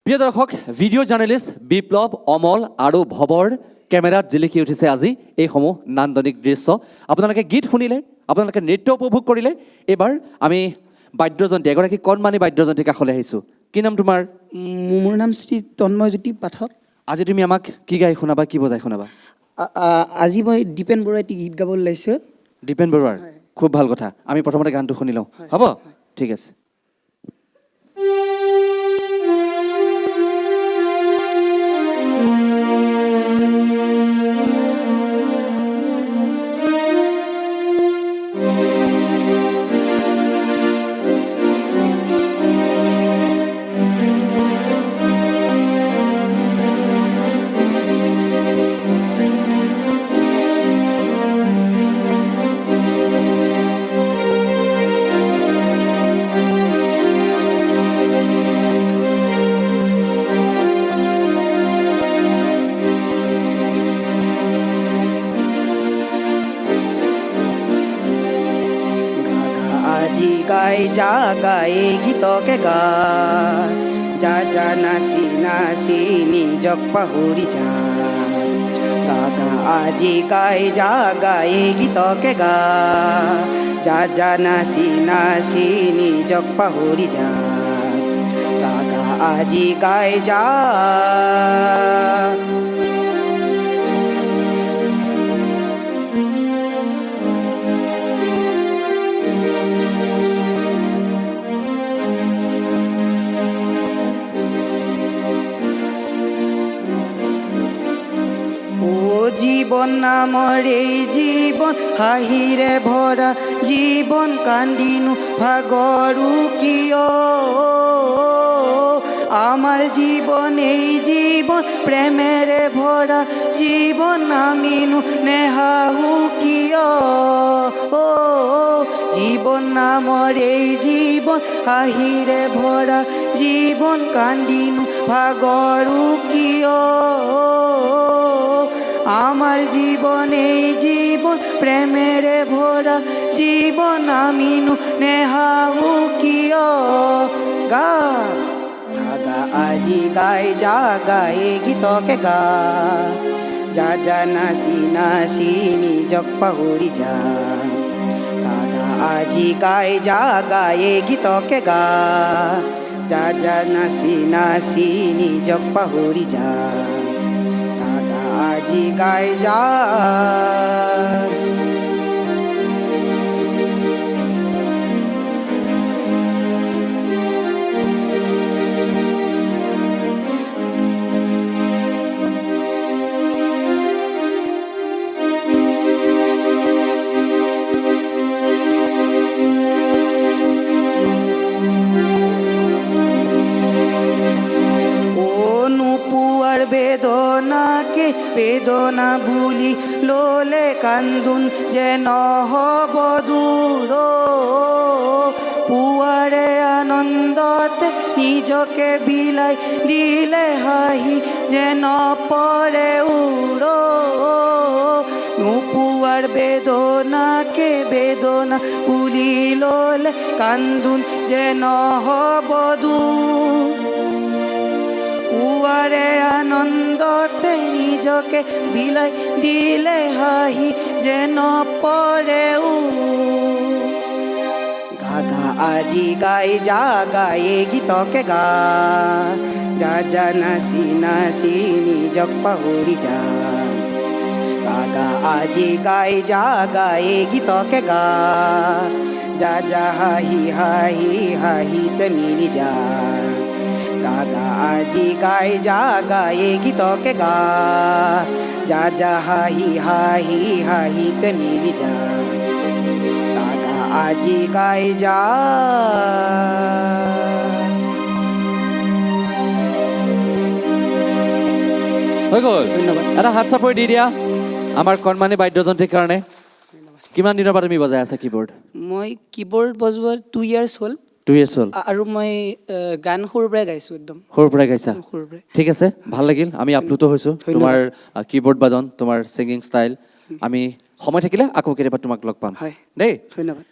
প্ৰিয় দৰ্শক, video' journalist বিপ্লৱ, অমল আৰু ভৱৰ কেমেৰাত জিলিকি উঠিছে আজি এইসমূহ নান্দনিক দৃশ্য। আপোনালোকে গীত শুনিলে, আপোনালোকে নৃত্য উপভোগ কৰিলে। এইবাৰ আমি বাদ্যযন্ত্ৰী, এগৰাকী কণমানি বাদ্যযন্ত্ৰীৰ কাষলৈ আহিছোঁ। কি নাম তোমাৰ? মোৰ নাম শ্ৰী তন্ময়জ্যোতি পাঠক। আজি তুমি আমাক কি গাই শুনাবা, কি বজাই শুনাবা? আজি মই দীপেন বৰুৱা এটি গীত গাবলৈ ওলাইছোঁ। দীপেন বৰুৱাৰ, খুব ভাল কথা। আমি প্ৰথমতে গানটো শুনি লওঁ, হ'ব? ঠিক আছে। আজি গাই যা গাই গীতকে গা, যা যা নাচি নাচি নিজক পাহৰি যা। গাগা আজি গাই যা গাই গীতকে গা, যা যা নাচি নাচি নিজক পাহৰি যা। গাগা আজি গাই যা। জীবন নামৰ এই জীৱন হাঁহিৰে ভৰা জীৱন, কান্দিনো ভাগৰো কিয়? আমাৰ জীৱন এই জীৱন প্ৰেমেৰে ভৰা জীৱন, আমিনো নেহাহো কিয়? জীৱন নামৰ এই জীৱন হাঁহিৰে ভৰা জীৱন, কান্দিনো ভাগৰো কিয়? আমার জীবন এই জীবন প্রেমেরে ভরা জীবন, আমিনো নেহাহো কিয়? গা গা আজি গাই যা গাই গীতকে গা, যা যা নাচি নাচি নিজক পাহৰি যা। গা আজি গাই যা গাই গীতকে গা, যা যা নাচি নাচি নিজক পাহৰি যা। আজি গাই যা। নুপুয়ার বেদনাকে বেদনা ভুলি লোলে কান্দুন যেন হব দূর। পুয়ারে আনন্দতে নিজকে বিলাই দিলে হাহি যেন পরে উড়ো। নুপুয়ার বেদনাকে বেদনা ভুলি লোলে কান্দুন যেন হব দূর। পুয়ারে আনন্দতে নিজকে বিলাই দিলে হাহি যেন পরে গাগা আজি গাই যা গাই গীতকে গা, যা যা নাচি নাচি নিজক পাহৰি যা। গাগা আজি গাই যা গাই গীতকে গা, যা যা হাহি হাহি হাহিতে মিলি যা। গাগা আজি গাই যা গাই গীতকে গা, যা যা হাহি হাহি হাহিতে মিলি যা। গাগা আজি গাই যা। হৈ গ'ল। ধন্যবাদ। এটা হাত চাপৰি দি দিয়া আমাৰ কণমানি বাদ্যযন্ত্ৰীৰ কাৰণে। কিমান দিনৰ পৰা তুমি বজাই আছা কীবৰ্ড? মই কীবৰ্ড বজোৱা 2 years হ'ল। 2 years হ'ল। আৰু মই গান সৰুৰ পৰাই গাইছোঁ, একদম সৰুৰ পৰাই গাইছা? সৰুৰ পৰাই। ঠিক আছে, ভাল লাগিল। আমি আপ্লুত হৈছোঁ তোমাৰ কীবৰ্ড বাজন, তোমাৰ ছিংগিং ষ্টাইল। আমি সময় থাকিলে আকৌ কেতিয়াবা তোমাক লগ পাম হয়, দেই। ধন্যবাদ।